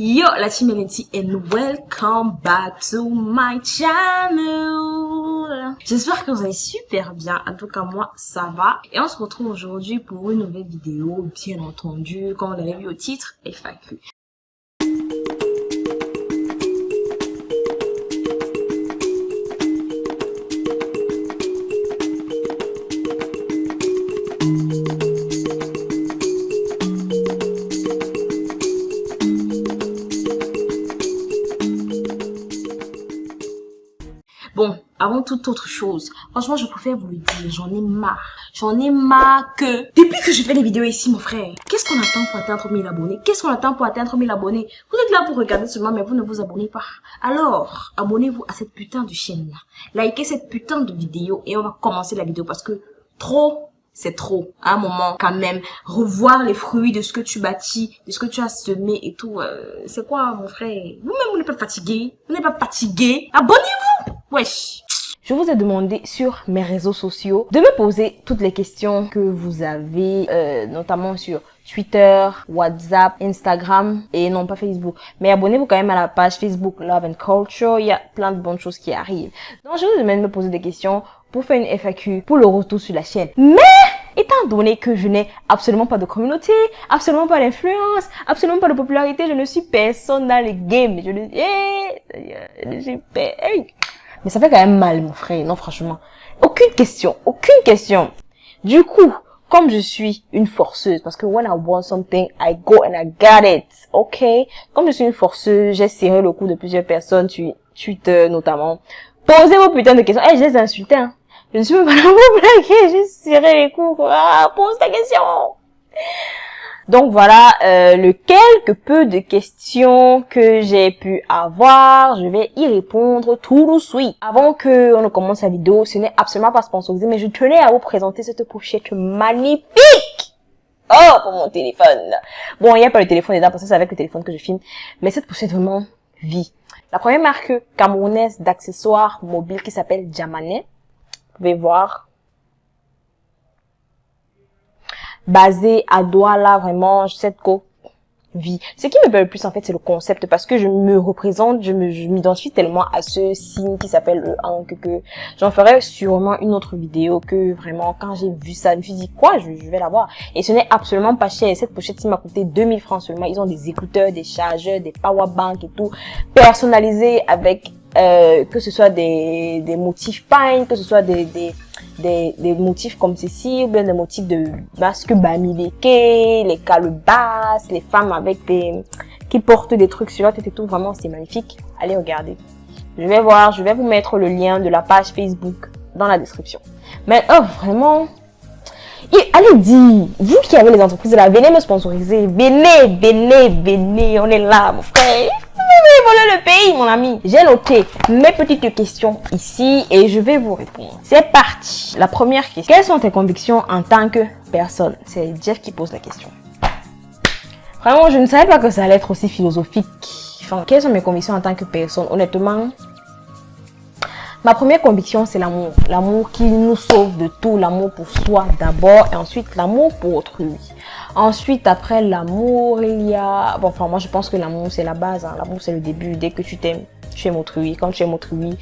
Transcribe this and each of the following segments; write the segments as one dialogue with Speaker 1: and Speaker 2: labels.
Speaker 1: Yo, la team LNT and welcome back to my channel. J'espère que vous allez super bien. En tout cas, moi, ça va. Et on se retrouve aujourd'hui pour une nouvelle vidéo, bien entendu, comme vous l'avez vu au titre, FAQ. Bon, avant toute autre chose, franchement, je préfère vous le dire, j'en ai marre. J'en ai marre que, depuis que je fais des vidéos ici, mon frère, qu'est-ce qu'on attend pour atteindre 1000 abonnés? Qu'est-ce qu'on attend pour atteindre 1000 abonnés? Vous êtes là pour regarder seulement, mais vous ne vous abonnez pas. Alors, abonnez-vous à cette putain de chaîne-là. Likez cette putain de vidéo et on va commencer la vidéo parce que trop, c'est trop. À un moment, quand même, revoir les fruits de ce que tu bâtis, de ce que tu as semé et tout. C'est quoi, mon frère? Vous-même, vous n'êtes pas fatigué? Vous n'êtes pas fatigué? Abonnez-vous! Wesh! Je vous ai demandé sur mes réseaux sociaux de me poser toutes les questions que vous avez, notamment sur Twitter, WhatsApp, Instagram et non pas Facebook. Mais abonnez-vous quand même à la page Facebook Love and Culture. Il y a plein de bonnes choses qui arrivent. Donc je vous demande de me poser des questions pour faire une FAQ pour le retour sur la chaîne. Mais étant donné que je n'ai absolument pas de communauté, absolument pas d'influence, absolument pas de popularité, je ne suis personne dans le game. Je ne suis personne. Mais ça fait quand même mal, mon frère. Non, franchement. Aucune question. Aucune question. Du coup, comme je suis une forceuse, parce que when I want something, I go and I got it. Ok? Comme je suis une forceuse, j'ai serré le cou de plusieurs personnes, Twitter notamment. Posez vos putains de questions. Eh, je les ai insultés, hein. Je ne suis même pas là pour vous blaguer, j'ai serré les coups. Ah, pose ta question. Donc voilà, le quelque peu de questions que j'ai pu avoir, je vais y répondre tout de suite. Avant que on ne commence la vidéo, ce n'est absolument pas sponsorisé, mais je tenais à vous présenter cette pochette magnifique. Oh, pour mon téléphone. Bon, il n'y a pas le téléphone dedans parce que c'est avec le téléphone que je filme, mais cette pochette vraiment vit. La première marque camerounaise d'accessoires mobiles qui s'appelle Diamanet. Vous pouvez voir. Basé à Douala, vraiment, cette vie. Ce qui me plaît le plus, en fait, c'est le concept, parce que je me représente, je m'identifie tellement à ce signe qui s'appelle le ankh que j'en ferai sûrement une autre vidéo que vraiment, quand j'ai vu ça, je me suis dit, quoi, je vais l'avoir. Et ce n'est absolument pas cher. Cette pochette, il m'a coûté 2000 francs seulement. Ils ont des écouteurs, des chargeurs, des powerbanks et tout, personnalisés avec, que ce soit des motifs pine, que ce soit des motifs comme ceci, ou bien des motifs de masque bamileke, les calebasses, les femmes avec qui portent des trucs sur la tête et tout. Vraiment, c'est magnifique. Allez regarder. Je vais vous mettre le lien de la page Facebook dans la description. Mais, oh, vraiment. Et allez dire, vous qui avez les entreprises là, venez me sponsoriser. Venez, on est là, mon frère. Voler le pays, mon ami. J'ai noté mes petites questions ici et je vais vous répondre. C'est parti. La première question. Quelles sont tes convictions en tant que personne? C'est Jeff qui pose la question. Vraiment, je ne savais pas que ça allait être aussi philosophique. Enfin, quelles sont mes convictions en tant que personne? Honnêtement, ma première conviction, c'est l'amour. L'amour qui nous sauve de tout. L'amour pour soi d'abord et ensuite l'amour pour autrui. Ensuite, après l'amour, il y a... Bon, enfin, moi, je pense que l'amour, c'est la base. Hein. L'amour, c'est le début. Dès que tu t'aimes, tu aimes autrui. Quand tu aimes autrui,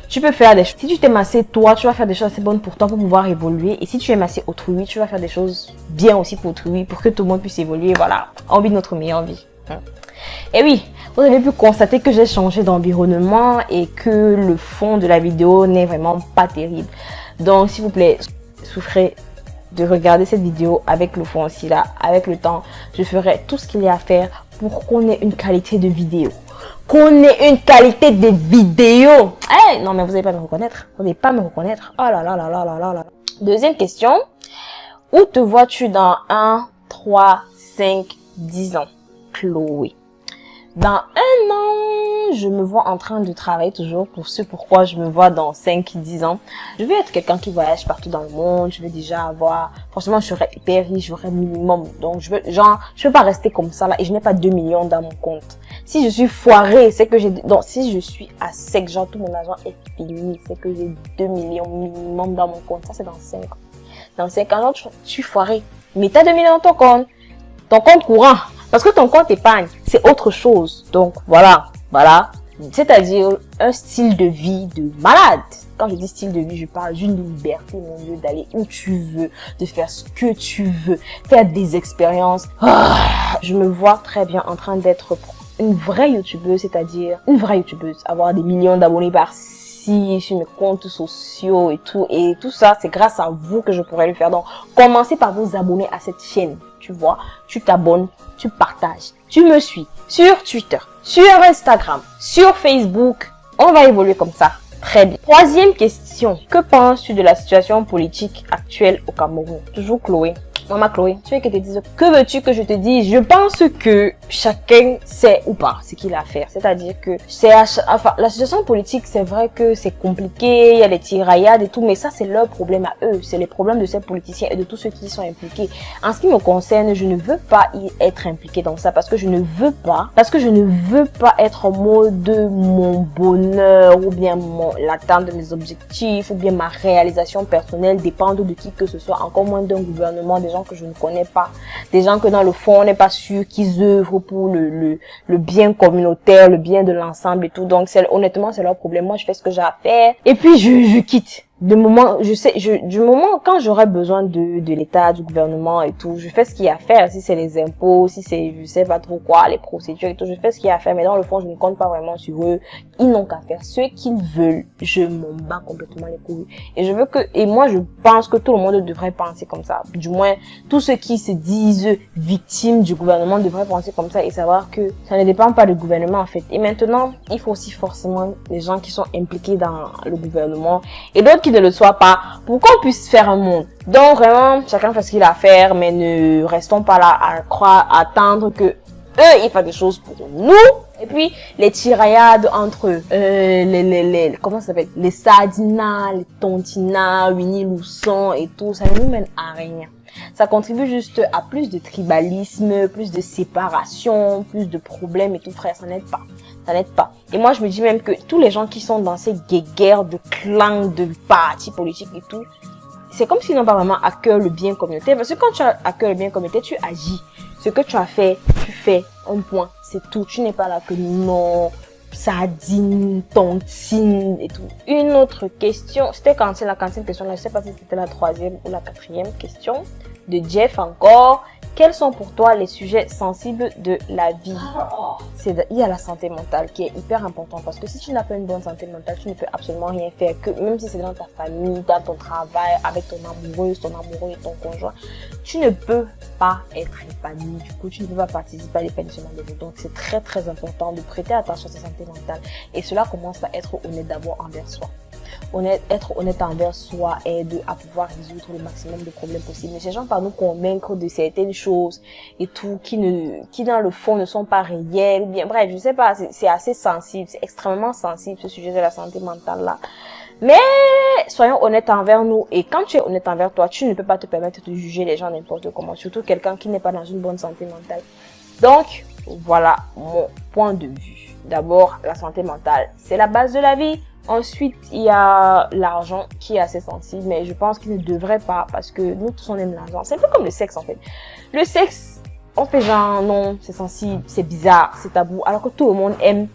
Speaker 1: tu peux faire des choses. Si tu t'aimes assez toi, tu vas faire des choses assez bonnes pour toi pour pouvoir évoluer. Et si tu aimes assez autrui, tu vas faire des choses bien aussi pour autrui, pour que tout le monde puisse évoluer. Voilà, on vit notre meilleure vie. Hein. Et oui, vous avez pu constater que j'ai changé d'environnement et que le fond de la vidéo n'est vraiment pas terrible. Donc, s'il vous plaît, souffrez de regarder cette vidéo avec le fond aussi là. Avec le temps, je ferai tout ce qu'il y a à faire pour qu'on ait une qualité de vidéo. Qu'on ait une qualité de vidéo. Hey, non, mais vous n'allez pas me reconnaître. Vous n'allez pas me reconnaître. Oh là là là là là là là. Deuxième question. Où te vois-tu dans 1, 3, 5, 10 ans? Chloé. Dans 1 an, je me vois en train de travailler toujours pour ce pourquoi je me vois dans 5-10 ans. Je veux être quelqu'un qui voyage partout dans le monde. Je veux déjà avoir... Franchement, je serais hyper riche, j'aurais minimum. Donc, je veux pas rester comme ça là et je n'ai pas 2 millions dans mon compte. Si je suis foirée, c'est que j'ai... Donc, si je suis à sec, genre tout mon argent est fini, c'est que j'ai 2 millions minimum dans mon compte. Ça, c'est dans 5 ans. Dans 5 ans, tu suis foirée. Mais t'as 2 millions dans ton compte. Ton compte courant. Parce que ton compte épargne, c'est autre chose. Donc, voilà. C'est-à-dire un style de vie de malade. Quand je dis style de vie, je parle d'une liberté, mon Dieu, d'aller où tu veux, de faire ce que tu veux, faire des expériences. Je me vois très bien en train d'être une vraie youtubeuse, c'est-à-dire une vraie youtubeuse, avoir des millions d'abonnés par-ci, sur mes comptes sociaux et tout ça, c'est grâce à vous que je pourrais le faire. Donc, commencez par vous abonner à cette chaîne, tu vois, tu t'abonnes, tu partages, tu me suis sur Twitter, sur Instagram, sur Facebook, on va évoluer comme ça. Très bien. Troisième question. Que penses-tu de la situation politique actuelle au Cameroun? Toujours Chloé. Maman Chloé, tu veux que je te dise, que veux-tu que je te dise? Je pense que chacun sait ou pas ce qu'il a à faire. C'est-à-dire que la situation politique, c'est vrai que c'est compliqué, il y a des tiraillades et tout, mais ça, c'est leur problème à eux. C'est les problèmes de ces politiciens et de tous ceux qui y sont impliqués. En ce qui me concerne, je ne veux pas y être impliqué dans ça parce que je ne veux pas être en mode de mon bonheur ou bien l'atteinte de mes objectifs ou bien ma réalisation personnelle dépendre de qui que ce soit, encore moins d'un gouvernement, des gens que je ne connais pas, des gens que dans le fond on n'est pas sûr qu'ils œuvrent pour le bien communautaire, le bien de l'ensemble et tout. Donc honnêtement c'est leur problème. Moi je fais ce que j'ai à faire et puis je quitte. Du moment quand j'aurai besoin de l'État, du gouvernement et tout, je fais ce qu'il y a à faire. Si c'est les impôts, si c'est je sais pas trop quoi, les procédures et tout, je fais ce qu'il y a à faire. Mais dans le fond, je ne compte pas vraiment sur eux. Ils n'ont qu'à faire ce qu'ils veulent. Je m'en bats complètement les couilles. Et moi je pense que tout le monde devrait penser comme ça. Du moins, tous ceux qui se disent victimes du gouvernement devraient penser comme ça et savoir que ça ne dépend pas du gouvernement en fait. Et maintenant, il faut aussi forcément les gens qui sont impliqués dans le gouvernement et d'autres qui ne le soit pas pour qu'on puisse faire un monde. Donc vraiment, chacun fait ce qu'il a à faire, mais ne restons pas là à attendre que eux ils fassent des choses pour nous. Et puis les tiraillades entre comment ça s'appelle, les Sadina, les Tontina, Winnie Lousson et tout, ça ne nous mène à rien. Ça contribue juste à plus de tribalisme, plus de séparation, plus de problèmes et tout, frère, ça n'aide pas. Ça n'aide pas. Et moi, je me dis même que tous les gens qui sont dans ces guerres de clans, de partis politiques et tout, c'est comme s'ils n'ont pas vraiment à cœur le bien communautaire. Parce que quand tu as à cœur le bien communautaire, tu agis. Ce que tu as fait, tu fais. Un point. C'est tout. Tu n'es pas là que non, sardine, tontine et tout. Une autre question. C'était quand c'est la quatrième question là. Je sais pas si c'était la troisième ou la quatrième question. De Jeff encore. Quels sont pour toi les sujets sensibles de la vie? Il y a la santé mentale qui est hyper importante parce que si tu n'as pas une bonne santé mentale, tu ne peux absolument rien faire. Que même si c'est dans ta famille, dans ton travail, avec ton amoureuse, ton amoureux et ton conjoint, tu ne peux pas être épanoui. Du coup, tu ne peux pas participer à l'épanouissement de l'autre. Donc, c'est très très important de prêter attention à sa santé mentale. Et cela commence à être honnête d'abord envers soi. Être honnête envers soi aide à pouvoir résoudre le maximum de problèmes possibles. Mais ces gens par nous convaincre de certaines choses et tout, qui dans le fond ne sont pas réelles, ou bien, bref, je sais pas, c'est assez sensible, c'est extrêmement sensible ce sujet de la santé mentale là. Mais soyons honnêtes envers nous, et quand tu es honnête envers toi, tu ne peux pas te permettre de juger les gens n'importe comment, surtout quelqu'un qui n'est pas dans une bonne santé mentale. Donc, voilà mon point de vue. D'abord, la santé mentale, c'est la base de la vie. Ensuite, il y a l'argent qui est assez sensible, mais je pense qu'il ne devrait pas parce que nous tous on aime l'argent. C'est un peu comme le sexe en fait. Le sexe, on fait genre non, c'est sensible, c'est bizarre, c'est tabou, alors que tout le monde aime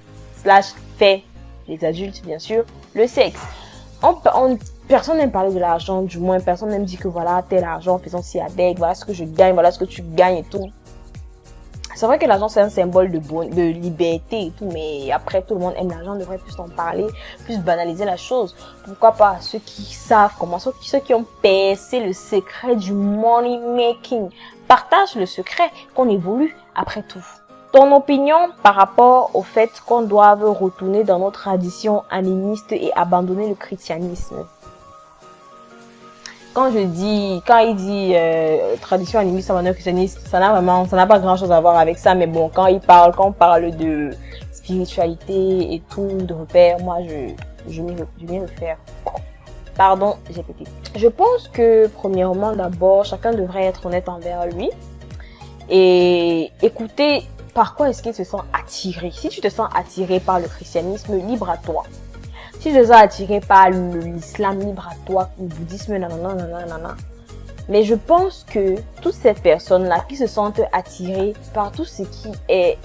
Speaker 1: / fait, les adultes bien sûr, le sexe. Personne n'aime parler de l'argent, du moins personne n'aime dire que voilà tel argent, faisons ci avec, voilà ce que je gagne, voilà ce que tu gagnes et tout. C'est vrai que l'argent c'est un symbole de liberté et tout, mais après tout le monde aime l'argent, on devrait plus en parler, plus banaliser la chose. Pourquoi pas ceux qui savent comment, ceux qui ont percé le secret du money making, partagent le secret, qu'on évolue après tout. Ton opinion par rapport au fait qu'on doive retourner dans nos traditions animistes et abandonner le christianisme? Quand il dit tradition animiste, abandonner le christianisme, ça n'a pas grand chose à voir avec ça, mais bon, quand on parle de spiritualité et tout, de repères, moi je m'y réfère. Pardon, j'ai pété. Je pense que premièrement d'abord, chacun devrait être honnête envers lui et écouter par quoi est-ce qu'il se sent attiré. Si tu te sens attiré par le christianisme, libre à toi. Si tu te sens attiré par l'islam, libre à toi, le bouddhisme, nanana. Mais je pense que toutes ces personnes-là qui se sentent attirées par tout ce qui est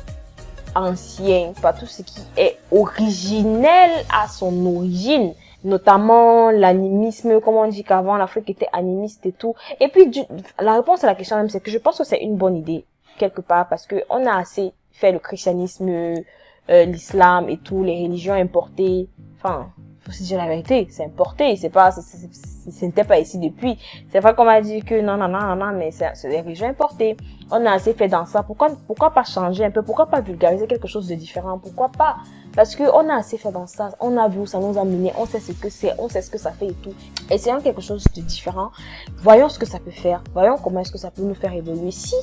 Speaker 1: ancien, par tout ce qui est originel à son origine, notamment l'animisme, comme on dit qu'avant l'Afrique était animiste et tout. Et puis la réponse à la question même, c'est que je pense que c'est une bonne idée quelque part, parce que on a assez fait le christianisme, l'islam et tout, les religions importées. Enfin, faut se dire la vérité, c'est importé, c'est pas, ce n'était pas ici depuis. C'est vrai qu'on m'a dit que non, mais c'est des religions importées. On a assez fait dans ça. Pourquoi pas changer un peu? Pourquoi pas vulgariser quelque chose de différent? Pourquoi pas? Parce que on a assez fait dans ça. On a vu où ça nous a mené. On sait ce que c'est. On sait ce que ça fait et tout. Essayons quelque chose de différent. Voyons ce que ça peut faire. Voyons comment est-ce que ça peut nous faire évoluer. Si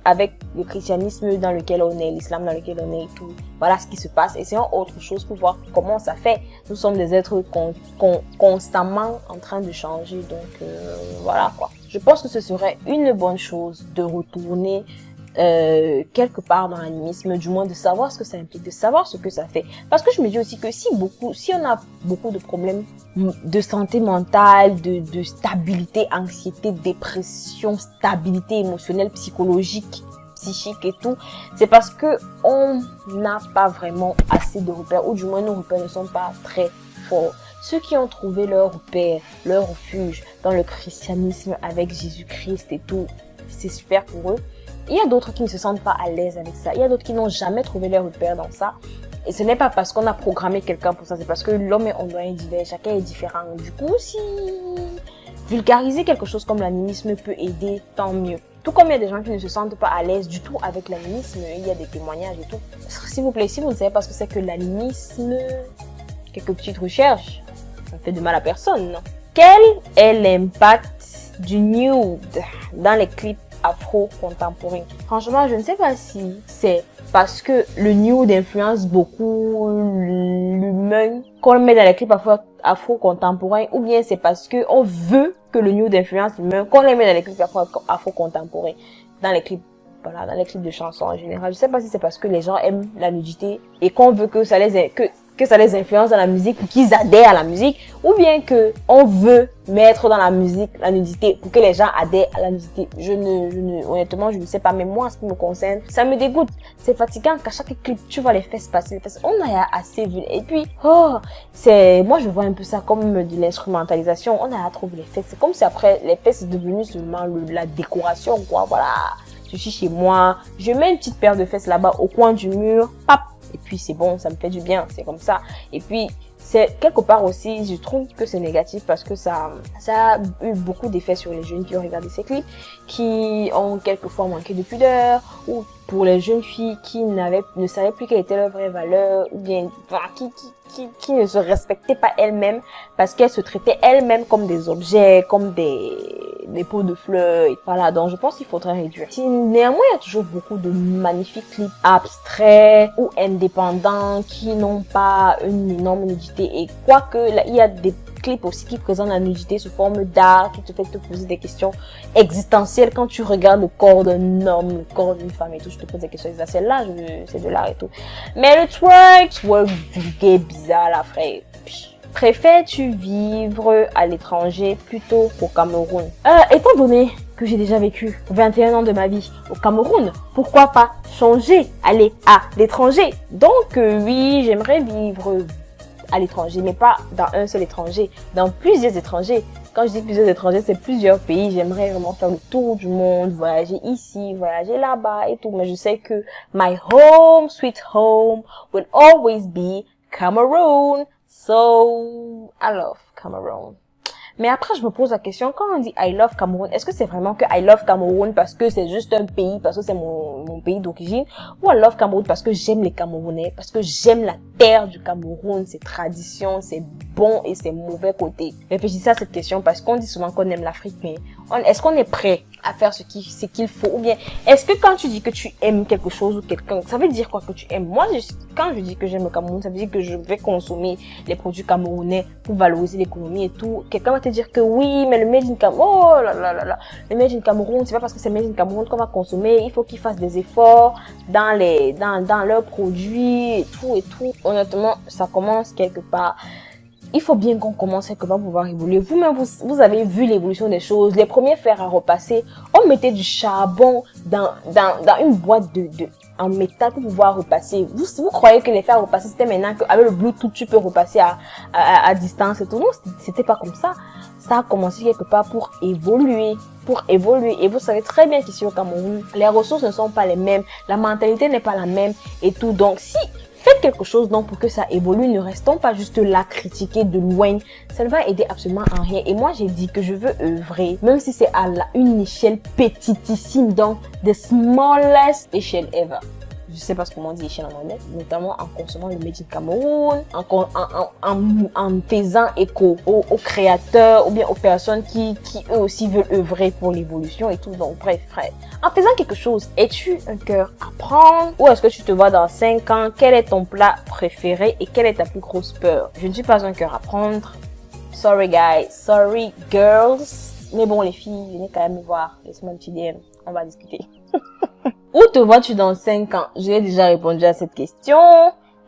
Speaker 1: avec le christianisme dans lequel on est, l'islam dans lequel on est et tout, voilà ce qui se passe. Essayons autre chose pour voir comment ça fait. Nous sommes des êtres constamment en train de changer. Donc, voilà quoi. Je pense que ce serait une bonne chose de retourner quelque part dans l'animisme, du moins de savoir ce que ça implique, de savoir ce que ça fait. Parce que je me dis aussi que si on a beaucoup de problèmes de santé mentale, de stabilité, anxiété, dépression, stabilité émotionnelle, psychologique, psychique et tout, c'est parce que on n'a pas vraiment assez de repères, ou du moins nos repères ne sont pas très forts. Ceux qui ont trouvé leur repère, leur refuge dans le christianisme avec Jésus-Christ et tout, c'est super pour eux. Il y a d'autres qui ne se sentent pas à l'aise avec ça. Il y a d'autres qui n'ont jamais trouvé leur repère dans ça. Et ce n'est pas parce qu'on a programmé quelqu'un pour ça, c'est parce que l'homme est ondoyen divers, chacun est différent. Du coup, si vulgariser quelque chose comme l'animisme peut aider, tant mieux. Tout comme il y a des gens qui ne se sentent pas à l'aise du tout avec l'animisme, il y a des témoignages et tout. S'il vous plaît, si vous ne savez pas ce que c'est que l'animisme, quelques petites recherches, ça ne fait de mal à personne, non? Quel est l'impact du nude dans les clips afro-contemporains? Franchement, je ne sais pas si c'est parce que le nude influence beaucoup l'humain qu'on met dans les clips afro-contemporains, ou bien c'est parce que on veut que le nude influence l'humain qu'on les met dans les clips afro-contemporains, dans les clips, voilà, dans les clips de chansons en général. Je sais pas si c'est parce que les gens aiment la nudité et qu'on veut que ça les influence dans la musique pour qu'ils adhèrent à la musique, ou bien que on veut mettre dans la musique la nudité pour que les gens adhèrent à la nudité. Honnêtement, je ne sais pas, mais moi, en ce qui me concerne, ça me dégoûte. C'est fatigant qu'à chaque clip, tu vois les fesses passer, les fesses. On a assez vu. Et puis, moi, je vois un peu ça comme de l'instrumentalisation. On a trop vu les fesses. C'est comme si après, les fesses c'est devenu seulement la décoration, quoi. Voilà. Je suis chez moi, je mets une petite paire de fesses là-bas au coin du mur, pap. Et puis c'est bon, ça me fait du bien, c'est comme ça. Et puis c'est quelque part aussi, je trouve que c'est négatif parce que ça a eu beaucoup d'effets sur les jeunes qui ont regardé ces clips, qui ont quelquefois manqué de pudeur, ou pour les jeunes filles qui ne savaient plus quelle était leur vraie valeur, ou bien qui ne se respectaient pas elles-mêmes parce qu'elles se traitaient elles-mêmes comme des objets, comme des pots de fleurs. Et voilà, donc je pense qu'il faudrait réduire. Néanmoins, il y a toujours beaucoup de magnifiques clips abstraits ou indépendants qui n'ont pas une énorme nudité. Et quoique, là, il y a des clips aussi qui présentent la nudité sous forme d'art, qui te fait te poser des questions existentielles quand tu regardes le corps d'un homme, le corps d'une femme et tout, je te pose des questions existentielles. Là, c'est de l'art et tout. Mais le twerk vulgaire, bizarre, là, frère. Préfères-tu vivre à l'étranger plutôt qu'au Cameroun? Étant donné que j'ai déjà vécu 21 ans de ma vie au Cameroun, pourquoi pas changer, aller à l'étranger? Donc oui, j'aimerais vivre à l'étranger, mais pas dans un seul étranger, dans plusieurs étrangers. Quand je dis plusieurs étrangers, c'est plusieurs pays. J'aimerais vraiment faire le tour du monde, voyager ici, voyager là-bas et tout. Mais je sais que my home, sweet home, will always be Cameroon. So, I love Cameroon. Mais après, je me pose la question, quand on dit I love Cameroun, est-ce que c'est vraiment que I love Cameroun parce que c'est juste un pays, parce que c'est mon pays d'origine, ou I love Cameroun parce que j'aime les Camerounais, parce que j'aime la terre du Cameroun, ses traditions, ses bons et ses mauvais côtés? Réfléchissez à cette question parce qu'on dit souvent qu'on aime l'Afrique, mais est-ce qu'on est prêt à faire ce qu'il faut? Ou bien, est-ce que quand tu dis que tu aimes quelque chose ou quelqu'un, ça veut dire quoi que tu aimes? Moi, quand je dis que j'aime le Cameroun, ça veut dire que je vais consommer les produits camerounais pour valoriser l'économie et tout. Quelqu'un va te dire que oui, mais le Made in Cameroun, oh là là là là, le Made in Cameroun, c'est pas parce que c'est Made in Cameroun qu'on va consommer. Il faut qu'ils fassent des efforts dans leurs produits et tout et tout. Honnêtement, ça commence quelque part. il faut bien qu'on commence quelque part pour pouvoir évoluer. Vous-même, vous avez vu l'évolution des choses. Les premiers fers à repasser, on mettait du charbon dans une boîte en métal pour pouvoir repasser. Vous croyez que les fers à repasser, c'était maintenant qu'avec le Bluetooth, tu peux repasser à distance et tout. Non, c'était pas comme ça. Ça a commencé quelque part pour évoluer. Et vous savez très bien qu'ici au Cameroun, les ressources ne sont pas les mêmes. La mentalité n'est pas la même et tout. Donc, si faites quelque chose donc pour que ça évolue, ne restons pas juste là critiquer de loin. Ça ne va aider absolument à rien. Et moi, j'ai dit que je veux œuvrer, même si c'est à une échelle petitissime, donc the smallest échelle ever. Je sais pas comment on dit échelle en anglais, notamment en consommant le Made in Cameroun, en faisant écho aux créateurs ou bien aux personnes qui eux aussi veulent œuvrer pour l'évolution et tout. Donc bref, frère, en faisant quelque chose, es-tu un cœur à prendre ou est-ce que tu te vois dans 5 ans? Quel est ton plat préféré et quelle est ta plus grosse peur? Je ne suis pas un cœur à prendre. Sorry guys, sorry girls. Mais bon les filles, venez quand même me voir. Laisse-moi un petit DM, on va discuter. Où te vois-tu dans 5 ans? J'ai déjà répondu à cette question.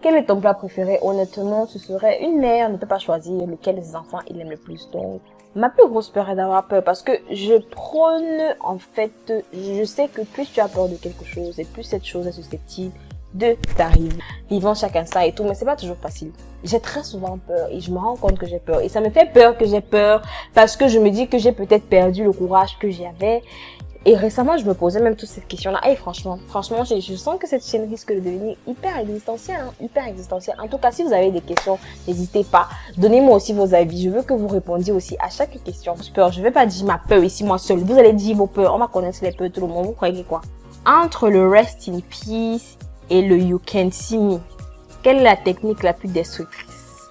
Speaker 1: Quel est ton plat préféré? Honnêtement, ce serait une mère ne peut pas choisir lequel des enfants il aime le plus. Donc, ma plus grosse peur est d'avoir peur parce que je prône, en fait, je sais que plus tu as peur de quelque chose et plus cette chose est susceptible de t'arriver. Vivant chaque instant et tout, mais c'est pas toujours facile. J'ai très souvent peur et je me rends compte que j'ai peur. Et ça me fait peur que j'ai peur parce que je me dis que j'ai peut-être perdu le courage que j'avais. Et récemment, je me posais même toutes ces questions-là. Et franchement, je sens que cette chaîne risque de devenir hyper existentielle, hyper existentielle. En tout cas, si vous avez des questions, n'hésitez pas. Donnez-moi aussi vos avis. Je veux que vous répondiez aussi à chaque question. Peur, je vais pas dire ma peur ici, moi seule. Vous allez dire vos peurs. On va connaître les peurs de tout le monde. Vous croyez quoi? Entre le rest in peace et le you can see me, quelle est la technique la plus destructrice?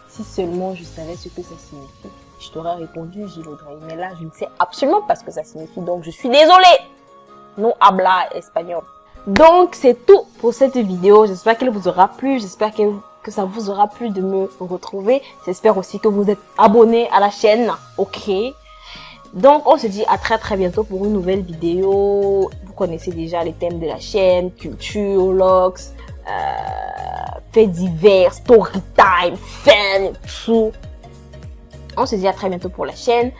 Speaker 1: Si seulement je savais ce que ça signifie, je t'aurais répondu Gilles-Audrey. Mais là, je ne sais absolument pas ce que ça signifie. Donc, je suis désolée. No habla espagnol. Donc, c'est tout pour cette vidéo. J'espère qu'elle vous aura plu. J'espère que ça vous aura plu de me retrouver. J'espère aussi que vous êtes abonnés à la chaîne. Ok. Donc, on se dit à très bientôt pour une nouvelle vidéo. Vous connaissez déjà les thèmes de la chaîne. Culture, logs, faits divers, story time, fun, tout. On se dit à très bientôt pour la chaîne.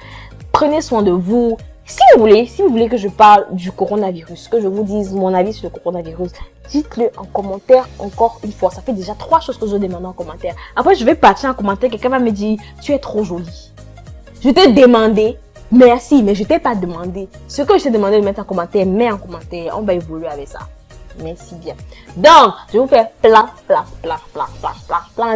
Speaker 1: Prenez soin de vous. Si vous voulez que je parle du coronavirus, que je vous dise mon avis sur le coronavirus, dites-le en commentaire encore une fois. Ça fait déjà 3 choses que je demande en commentaire. Après, je vais partir en commentaire. Quelqu'un va me dire, tu es trop jolie. Je t'ai demandé. Merci, mais je t'ai pas demandé. Ce que je t'ai demandé de mettre en commentaire, mets en commentaire. On va évoluer avec ça. Merci bien. Donc, je vous fais plein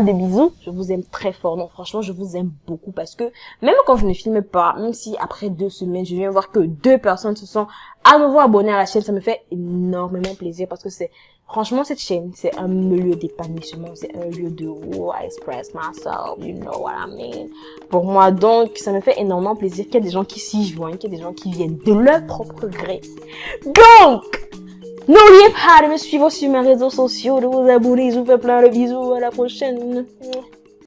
Speaker 1: de bisous. Je vous aime très fort. Non, franchement, je vous aime beaucoup parce que même quand je ne filme pas, même si après 2 semaines, je viens voir que 2 personnes se sont à nouveau abonnées à la chaîne, ça me fait énormément plaisir parce que franchement, cette chaîne, c'est un lieu d'épanouissement. C'est un lieu de I express myself, you know what I mean. Pour moi, donc, ça me fait énormément plaisir qu'il y ait des gens qui s'y joignent, qu'il y ait des gens qui viennent de leur propre gré. Donc, n'oubliez pas de me suivre sur mes réseaux sociaux, de vous abonner, je vous fais plein de bisous, à la prochaine.